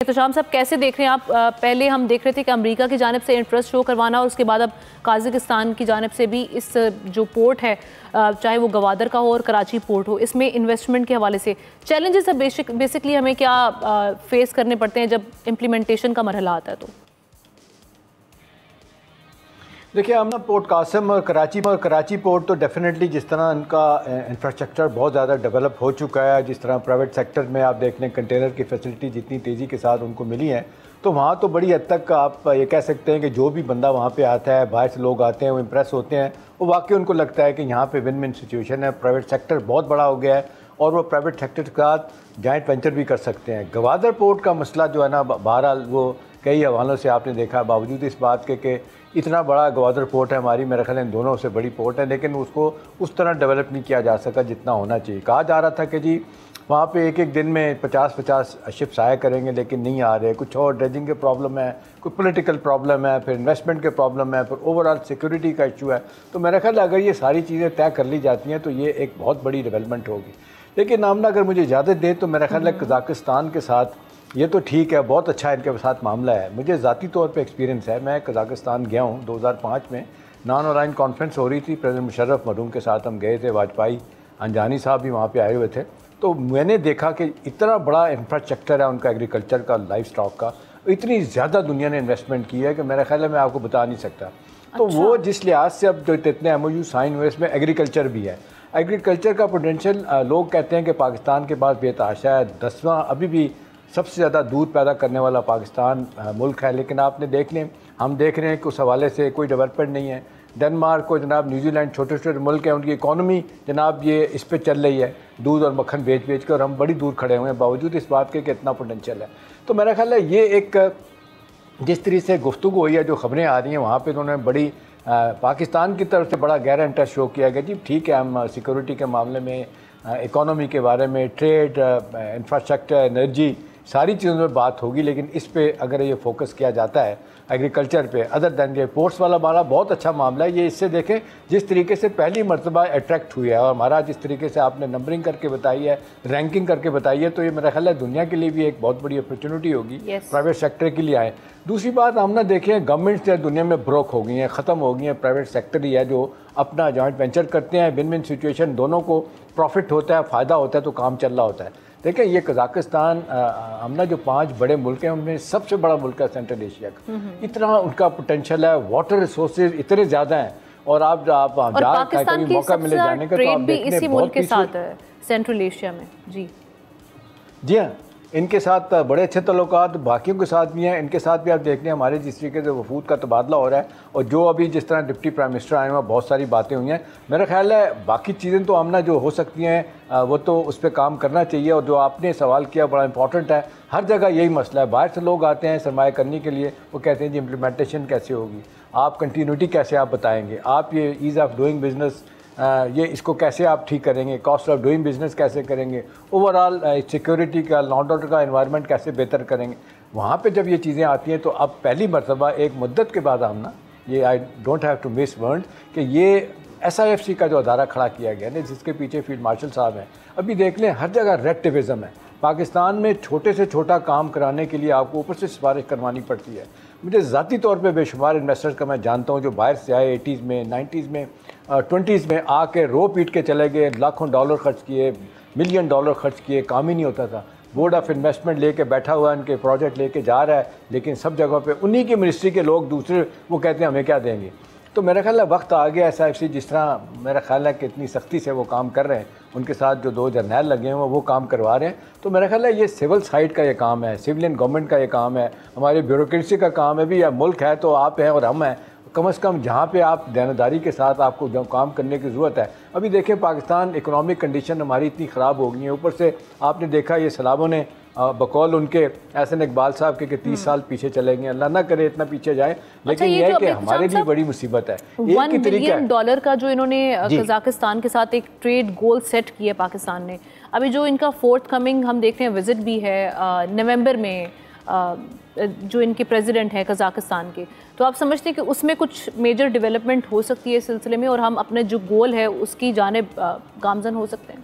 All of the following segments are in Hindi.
तो शाम साहब कैसे देख रहे हैं आप? पहले हम देख रहे थे कि अमेरिका की जानिब से इंटरेस्ट शो करवाना और उसके बाद अब काज़ाकिस्तान की जानिब से भी इस जो पोर्ट है, चाहे वो गवादर का हो और कराची पोर्ट हो, इसमें इन्वेस्टमेंट के हवाले से चैलेंजेस अब बेसिकली हमें क्या फेस करने पड़ते हैं जब इम्प्लीमेंटेशन का मरहला आता है? तो देखिए, हम ना पोर्ट कासिम और कराची पोर्ट तो डेफिनेटली जिस तरह इनका इंफ्रास्ट्रक्चर बहुत ज़्यादा डेवलप हो चुका है, जिस तरह प्राइवेट सेक्टर में आप देख लें कंटेनर की फैसिलिटी जितनी तेज़ी के साथ उनको मिली है, तो वहाँ तो बड़ी हद तक आप ये कह सकते हैं कि जो भी बंदा वहाँ पे आता है, बाहर से लोग आते हैं, वो इम्प्रेस होते हैं, वो वाकई उनको लगता है कि यहाँ पे विन विन सिचुएशन है। प्राइवेट सेक्टर बहुत बड़ा हो गया है और वो प्राइवेट सेक्टर के साथ जॉइंट वेंचर भी कर सकते हैं। गवादर पोर्ट का मसला जो है ना, बहरहाल वो कई हवालों से आपने देखा, बावजूद इस बात के इतना बड़ा गवादर पोर्ट है, हमारी मेरे ख्याल दोनों से बड़ी पोर्ट है, लेकिन उसको उस तरह डेवलप नहीं किया जा सका जितना होना चाहिए। कहा जा रहा था कि जी वहाँ पे एक दिन में 50-50 शिप्स आया करेंगे, लेकिन नहीं आ रहे। कुछ और ड्रेजिंग के प्रॉब्लम है, कोई पॉलिटिकल प्रॉब्लम है, फिर इन्वेस्टमेंट के प्रॉब्लम है, फिर ओवरऑल सिक्योरिटी का इशू है। तो मेरा ख्याल अगर ये सारी चीज़ें तय कर ली जाती हैं तो ये एक बहुत बड़ी डेवलपमेंट होगी। लेकिन नामना अगर मुझे इजाज़त दे तो मेरा ख्याल है कज़ाकिस्तान के साथ ये तो ठीक है, बहुत अच्छा इनके साथ मामला है। मुझे ज़ाती तौर पे एक्सपीरियंस है, मैं कज़ाकिस्तान गया हूँ 2005 में। नॉन अलाइन कॉन्फ्रेंस हो रही थी, प्रेसिडेंट मुशर्रफ मरहूम के साथ हम गए थे, वाजपेयी अंजानी साहब भी वहाँ पे आए हुए थे। तो मैंने देखा कि इतना बड़ा इंफ्रास्ट्रक्चर है उनका, एग्रीकल्चर का, लाइफ स्टॉक का, इतनी ज़्यादा दुनिया ने इन्वेस्टमेंट की है कि मेरा ख्याल है मैं आपको बता नहीं सकता। तो वो जिस लिहाज से अब जो इतने MOU साइन हुए, इसमें एग्रीकल्चर भी है। एग्रीकल्चर का पोटेंशियल, लोग कहते हैं कि पाकिस्तान के पास बेतहाशा है, 10वां अभी भी सबसे ज़्यादा दूध पैदा करने वाला पाकिस्तान मुल्क है। लेकिन आपने देख लें, हम देख रहे हैं कि उस हवाले से कोई डेवलपमेंट नहीं है। डेनमार्क को जनाब, न्यूजीलैंड, छोटे छोटे मुल्क हैं, उनकी इकॉनमी जनाब ये इस पे चल रही है, दूध और मक्खन बेच बेच कर, और हम बड़ी दूर खड़े हुए हैं बावजूद इस बात के कि इतना पोटेंशियल है। तो मेरा ख्याल है ये एक जिस तरह से गुफ्तगू हुई है, जो ख़बरें आ रही हैं, वहाँ पर उन्होंने बड़ी पाकिस्तान की तरफ से बड़ा गहरा इंटरेस्ट शो किया गया। जी ठीक है, हम सिक्योरिटी के मामले में, इकॉनमी के बारे में, ट्रेड, इंफ्रास्ट्रक्चर, एनर्जी, सारी चीज़ों में बात होगी, लेकिन इस पे अगर ये फोकस किया जाता है एग्रीकल्चर पे, अदर दैन ये पोर्ट्स वाला मामला बहुत अच्छा मामला है। ये इससे देखें जिस तरीके से पहली मरतबा अट्रैक्ट हुई है, और हमारा जिस तरीके से आपने नंबरिंग करके बताई है, रैंकिंग करके बताई है, तो ये मेरा ख्याल है दुनिया के लिए भी एक बहुत बड़ी अपॉर्चुनिटी होगी। प्राइवेट सेक्टर के लिए आए। दूसरी बात, हम ना देखें गवर्नमेंट दुनिया में ब्रोक हो गई हैं, ख़त्म हो गई हैं। प्राइवेट सेक्टर ही है जो अपना जॉइंट वेंचर करते हैं, विन विन सिचुएशन, दोनों को प्रॉफिट होता है, फ़ायदा होता है, तो काम चल रहा होता है। देखें ये कज़ाकिस्तान, हम ना जो 5 बड़े मुल्क हैं उनमें सबसे बड़ा मुल्क है सेंट्रल एशिया का। इतना उनका पोटेंशियल है, वाटर रिसोर्सेज इतने ज़्यादा हैं, और आप पाकिस्तान की मौका मिले जाने का, तो आप देख लें, इसी मुल्क के साथ है सेंट्रल एशिया में। जी हाँ, इनके साथ बड़े अच्छे तल्लुकात बाकियों के साथ भी हैं। इनके साथ भी आप देख लें हमारे जिस तरीके से वफूद का तबादला हो रहा है, और जो अभी जिस तरह डिप्टी प्राइम मिनिस्टर आए हुए हैं, बहुत सारी बातें हुई हैं। मेरा ख्याल है बाकी चीज़ें तो हम ना जो हो सकती हैं वो तो उस पर काम करना चाहिए। और जो आपने सवाल किया बड़ा इंपॉर्टेंट है, हर जगह यही मसला है, बाहर से लोग आते हैं सरमाया करने के लिए, वो कहते हैं जी इम्प्लीमेंटेशन कैसे होगी, आप कंटिन्यूटी कैसे आप बताएँगे, आप ये ईज़ ऑफ डूइंग बिज़नेस, ये इसको कैसे आप ठीक करेंगे, कॉस्ट ऑफ डूइंग बिज़नेस कैसे करेंगे, ओवरऑल सिक्योरिटी का, लॉ एंड ऑर्डर का एनवायरनमेंट कैसे बेहतर करेंगे। वहाँ पे जब ये चीज़ें आती हैं तो अब पहली मरतबा एक मुद्दत के बाद हम ना, ये I don't have to miss word, कि ये SIFC का जो अदारा खड़ा किया गया ना, जिसके पीछे फील्ड मार्शल साहब हैं, अभी देख लें हर जगह रेक्टिविज़म है। पाकिस्तान में छोटे से छोटा काम कराने के लिए आपको ऊपर से सिफारिश करवानी पड़ती है। मुझे ज़ाती तौर पे बेशुमार इन्वेस्टर्स का मैं जानता हूँ जो बाहर से आए, 80s में, 90s में, 20s में आके रो पीट के चले गए, लाखों डॉलर खर्च किए, $मिलियन खर्च किए, काम ही नहीं होता था। बोर्ड ऑफ इन्वेस्टमेंट लेके बैठा हुआ है, इनके प्रोजेक्ट लेके जा रहा है, लेकिन सब जगहों पे उन्हीं की मिनिस्ट्री के लोग दूसरे वो कहते हैं हमें क्या देंगे। तो मेरा ख्याल है वक्त आ गया SIFC जिस तरह मेरा ख्याल है कि इतनी सख्ती से वो काम कर रहे हैं, उनके साथ जो 2 जर्नैल लगे हुए हैं वो काम करवा रहे हैं। तो मेरा ख्याल है ये सिविल साइड का ये काम है, सिविलियन गवर्नमेंट का ये काम है, हमारी ब्यूरोक्रेसी का काम है। भी या मुल्क है तो आप हैं और हम हैं, कम से कम जहाँ पे आप देनदारी के साथ आपको जो काम करने की ज़रूरत है। अभी देखें पाकिस्तान इकोनॉमिक कंडीशन हमारी इतनी ख़राब हो गई है, ऊपर से आपने देखा ये सैलाबों ने बकौल उनके एहसन इकबाल साहब के 30 साल पीछे चले गए, अल्लाह ना करे इतना पीछे जाए, लेकिन ये है कि हमारे लिए बड़ी मुसीबत है। $1 बिलियन का जो इन्होंने कज़ाकिस्तान के साथ एक ट्रेड गोल सेट किया पाकिस्तान ने, अभी जो इनका फोर्थ कमिंग हम देख रहे हैं विजिट भी है नवंबर में, जो इनके प्रेसिडेंट हैं कज़ाकिस्तान के, तो आप समझते हैं कि उसमें कुछ मेजर डेवलपमेंट हो सकती है इस सिलसिले में, और हम अपने जो गोल है उसकी जानिब गामज़न हो सकते हैं?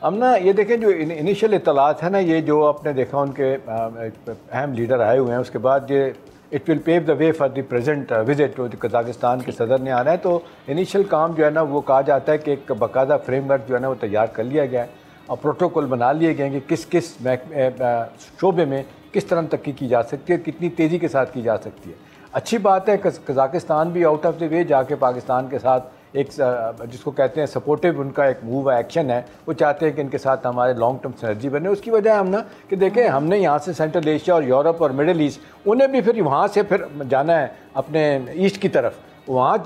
हम ना ये देखें जो इनिशियल इतलात है ना, ये जो आपने देखा उनके अहम लीडर आए हुए हैं, उसके बाद ये it will pave the way for the present visit जो कज़ाकिस्तान के सदर ने आना है। तो इनिशियल काम जो है ना वो कहा जाता है कि एक बाकायदा फ्रेमवर्क जो है ना वो तैयार कर लिया गया है और प्रोटोकॉल बना लिए गए हैं कि किस किस शोबे में किस तरह तरक्की की जा सकती है, कितनी तेज़ी के साथ की जा सकती है। अच्छी बात है कज़ाकिस्तान भी आउट ऑफ द वे जाके पाकिस्तान के साथ एक जिसको कहते हैं सपोर्टिव उनका एक मूव एक्शन है, वो चाहते हैं कि इनके साथ हमारे लॉन्ग टर्म सिनर्जी बने। उसकी वजह हम ना कि देखें हमने यहाँ से सेंट्रल एशिया और यूरोप और मिडिल ईस्ट उन्हें भी फिर वहाँ से फिर जाना है अपने ईस्ट की तरफ, वहाँ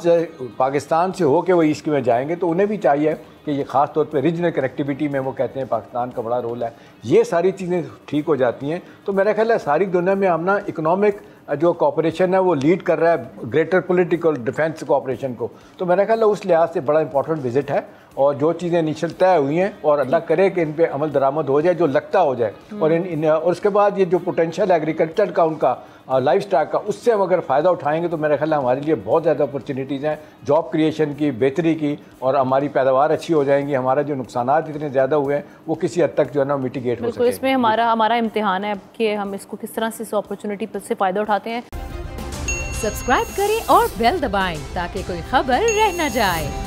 पाकिस्तान से हो के वो ईस्ट में जाएंगे तो उन्हें भी चाहिए कि ये ख़ास तौर पे रीजनल कनेक्टिविटी में वो कहते हैं पाकिस्तान का बड़ा रोल है। ये सारी चीज़ें ठीक हो जाती हैं तो मेरा ख्याल है सारी दुनिया में हम ना इकोनॉमिक जो कोऑपरेशन है वो लीड कर रहा है ग्रेटर पॉलिटिकल डिफेंस कोऑपरेशन को। तो मेरा ख्याल है उस लिहाज से बड़ा इंपॉर्टेंट विजिट है और जो चीज़ें इनिशियल तय हुई हैं और अल्लाह करे कि इन पे अमल दरामद हो जाए जो लगता हो जाए और उसके बाद ये जो पोटेंशियल एग्रीकल्चर का उनका लाइफ स्टाइल का उससे हम अगर फ़ायदा उठाएंगे तो मेरा ख्याल है हमारे लिए बहुत ज़्यादा अपॉर्चुनिटीज़ हैं जॉब क्रिएशन की, बेहतरी की, और हमारी पैदावार अच्छी हो जाएंगी। हमारा जो नुकसानात इतने ज़्यादा हुए हैं वो किसी हद तक जो है ना मिटिगेट हो सके। इसमें हमारा इम्तिहान है कि हम इसको किस तरह से इस अपॉर्चुनिटी से फ़ायदा उठाते हैं। सब्सक्राइब करें और बेल दबाएं ताकि कोई खबर रह न जाए।